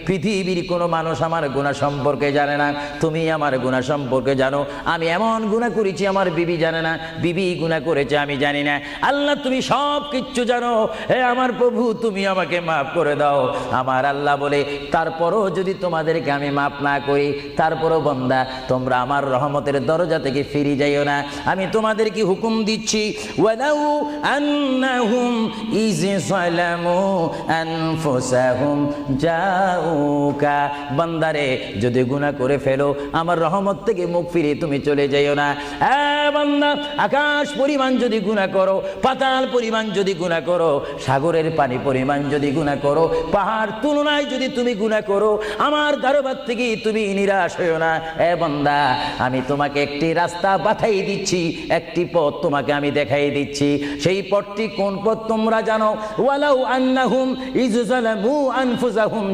পৃথিবীর কোনো মানুষ আমার গুনাহ সম্পর্কে জানে না, তুমি আমার গুনাহ সম্পর্কে জানো। আমি এমন গুনাহ করেছি আমার বিবি জানে না, বিবি গুনাহ করেছে আমি জানি না। আল্লাহ তুমি সব কিচ্ছু জানো, হে আমার প্রভু তুমি আমাকে মাফ করে দাও। আমার আল্লাহ বলে, তারপরও যদি তোমাদেরকে আমি মাফ না করি, তারপরও বান্দা তোমরা আমার রহমতের দরজা থেকে ফিরে যাইও না। আমি তোমাদেরকে হুকুম দিচ্ছি, ওয়ালাউ আন্নাহুম ইয যালামু আনফুসাহুম জাউকা, বান্দারে যদি গুনাহ করে ফেলো আমার রহমত থেকে মুখ ফিরে তুমি চলে যাইও না। বান্দা, আকাশ পরিমাণ যদি গুনাহ করো, পাতাল পরিমাণ যদি গুনাহ করো, সাগরের পানি পরিমাণ যদি গুনাহ করো, পাহাড় তুলনায় যদি তুমি গুনাহ করো, আমার দরবার থেকে তুমি নিরাশ হইও না। বান্দা, আমি তোমাকে একটি রাস্তা বাতাই দিচ্ছি, একটি পথ তোমাকে আমি দেখাই দিচ্ছি। সেই পথটি কোন পথ তোমরা জানো? ওয়ালাউ আন্নাহুম ইয যালামু আনফুসাহুম